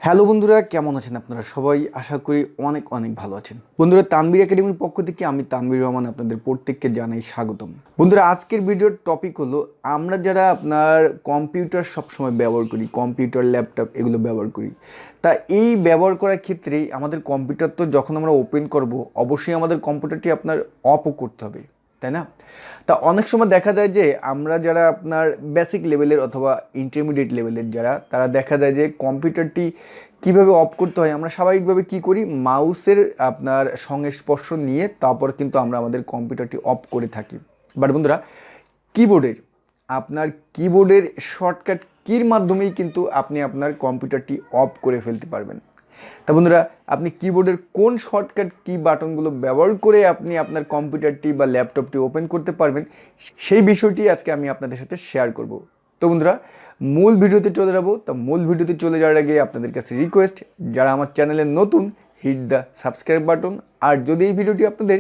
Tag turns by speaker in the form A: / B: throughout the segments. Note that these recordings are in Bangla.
A: হ্যালো বন্ধুরা, কেমন আছেন আপনারা সবাই? আশা করি অনেক অনেক ভালো আছেন। বন্ধুরা, তানভীর একাডেমির পক্ষ থেকে আমি তানভীর রহমান আপনাদের প্রত্যেককে জানাই স্বাগতম। বন্ধুরা, আজকের ভিডিওর টপিক হলো আমরা যারা আপনার কম্পিউটার সবসময় ব্যবহার করি, কম্পিউটার ল্যাপটপ এগুলো ব্যবহার করি, তা এই ব্যবহার করার ক্ষেত্রে আমাদের কম্পিউটার তো যখন আমরা ওপেন করব অবশ্যই আমাদের কম্পিউটারটি আপনার অফও করতে হবে, তাই না? তা অনেক সময় দেখা যায় যে আমরা যারা আপনার বেসিক লেভেলের অথবা ইন্টারমিডিয়েট লেভেলের যারা, তারা দেখা যায় যে কম্পিউটারটি কিভাবে অফ করতে হয় আমরা স্বাভাবিকভাবে কি করি, মাউসের আপনার সংস্পর্শ নিয়ে তারপর কিন্তু আমরা আমাদের কম্পিউটারটি অফ করে থাকি। বাট বন্ধুরা, কিবোর্ডের আপনার কিবোর্ডের শর্টকাট কির মাধ্যমেই কিন্তু আপনি আপনার কম্পিউটারটি অফ করে ফেলতে পারবেন। তা বন্ধুরা, আপনি কিবোর্ডের কোন শর্টকাট কি বাটনগুলো ব্যবহার করে আপনি আপনার কম্পিউটারটি বা ল্যাপটপটি ওপেন করতে পারবেন, সেই বিষয়টি আজকে আমি আপনাদের সাথে শেয়ার করব। তো বন্ধুরা, মূল ভিডিওতে চলে যাব। তা মূল ভিডিওতে চলে যাওয়ার আগে আপনাদের কাছে রিকোয়েস্ট, যারা আমার চ্যানেলে নতুন, হিট দ্য সাবস্ক্রাইব বাটন। আর যদি এই ভিডিওটি আপনাদের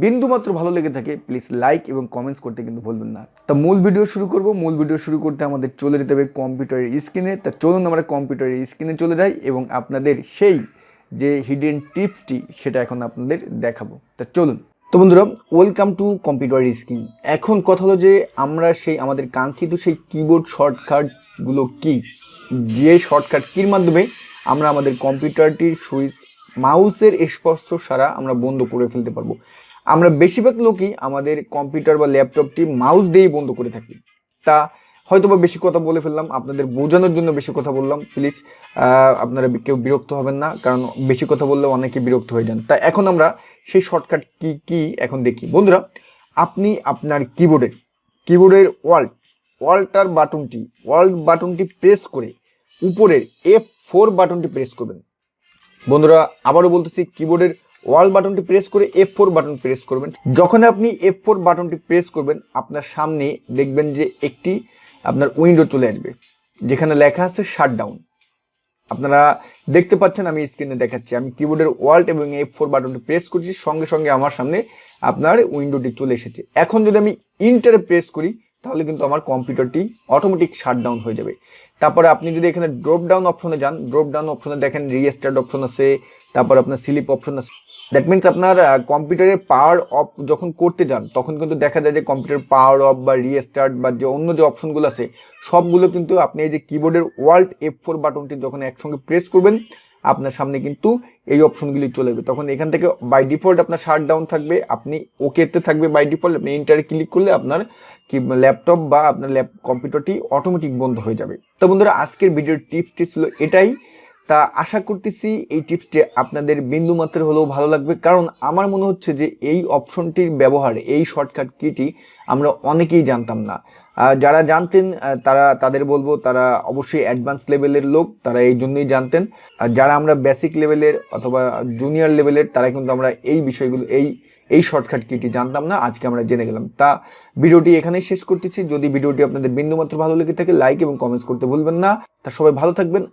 A: বিন্দুমাত্র ভালো লেগে থাকে, প্লিজ লাইক এবং কমেন্টস করতে কিন্তু ভুলবেন না। তা মূল ভিডিও শুরু করব। মূল ভিডিও শুরু করতে আমাদের চলে যেতে হবে কম্পিউটারের স্ক্রিনে। তা চলুন আমরা কম্পিউটারের স্ক্রিনে চলে যাই এবং আপনাদের সেই যে হিডেন টিপসটি সেটা এখন আপনাদের দেখাবো। তা চলুন। তো বন্ধুরা, ওয়েলকাম টু কম্পিউটার স্ক্রিন। এখন কথা হলো যে আমরা সেই আমাদের কাঙ্ক্ষিত সেই কিবোর্ড শর্টকাটগুলো কি, যে শর্টকাট কির মাধ্যমে আমরা আমাদের কম্পিউটারটির সুইচ মাউসের স্পর্শ ছাড়া আমরা বন্ধ করে ফেলতে পারবো। আমরা বেশিরভাগ লোকই আমাদের কম্পিউটার বা ল্যাপটপটি মাউস দিয়েই বন্ধ করে থাকি। তা হয়তো বা বেশি কথা বলে ফেললাম, আপনাদের বোঝানোর জন্য বেশি কথা বললাম। প্লিজ আপনারা কেউ বিরক্ত হবেন না, কারণ বেশি কথা বললে অনেকে বিরক্ত হয়ে যান। তা এখন আমরা সেই শর্টকাট কি কি এখন দেখি। বন্ধুরা, আপনি আপনার কিবোর্ডের ওয়াল্টার বাটনটি প্রেস করে উপরের F4 বাটনটি প্রেস করবেন। বন্ধুরা, আবারও বলতেছি, কিবোর্ডের বাটনটি প্রেস করে F4 বাটন প্রেস করবেন। যখন আপনি F4 বাটনটি প্রেস করবেন, আপনার সামনে দেখবেন যে একটি আপনার উইন্ডো চলে আসবে, যেখানে লেখা আছে শাটডাউন। আপনারা দেখতে পাচ্ছেন, আমি স্ক্রিনে দেখাচ্ছি, আমি কিবোর্ডের এবং F4 বাটনটি প্রেস করছি, সঙ্গে সঙ্গে আমার সামনে আপনার উইন্ডোটি চলে এসেছে। এখন যদি আমি ইন্টারে প্রেস করি, তাহলে কিন্তু আমার কম্পিউটারটি অটোমেটিক শাটডাউন হয়ে যাবে। তারপরে আপনি যদি এখানে ড্রপ ডাউন অপশনে যান, ড্রপ ডাউন অপশনে দেখেন রিস্টার্ট অপশন আছে, তারপর আপনার স্লিপ অপশন আছে। দ্যাট মিনস আপনার কম্পিউটারের পাওয়ার অফ যখন করতে যান, তখন কিন্তু দেখা যায় যে কম্পিউটার পাওয়ার অফ বা রিস্টার্ট বা যে অন্য যে অপশনগুলো আছে, সবগুলো কিন্তু আপনি এই যে কিবোর্ডের F4 বাটনটি যখন একসঙ্গে প্রেস করবেন, আপনার সামনে কিন্তু এই অপশনগুলি চলে যাবে। তখন এখান থেকে বাই ডিফল্ট আপনার শাটডাউন থাকবে, আপনি ওকেতে থাকবে বাই ডিফল্ট। আপনি ইন্টারে ক্লিক করলে আপনার ল্যাপটপ বা আপনার কম্পিউটারটি অটোমেটিক বন্ধ হয়ে যাবে। তো বন্ধুরা, আজকের ভিডিওর টিপসটি ছিল এটাই। তা আশা করতেছি এই টিপসটি আপনাদের বিন্দুমাত্র হলেও ভালো লাগবে, কারণ আমার মনে হচ্ছে যে এই অপশনটির ব্যবহার, এই শর্টকাট কিটি আমরা অনেকেই জানতাম না। যারা জানতেন তাদের বলবো, তারা অবশ্যই অ্যাডভান্স লেভেলের লোক, তারা এই জন্যই জানতেন। আর যারা আমরা বেসিক লেভেলের অথবা জুনিয়র লেভেলের, তারা কিন্তু আমরা এই বিষয়গুলো এই শর্টকাট কিটি জানতাম না, আজকে আমরা জেনে গেলাম। তা ভিডিওটি এখানেই শেষ করতেছি। যদি ভিডিওটি আপনাদের বিন্দুমাত্র ভালো লেগে থাকে, লাইক এবং কমেন্টস করতে ভুলবেন না। তা সবাই ভালো থাকবেন।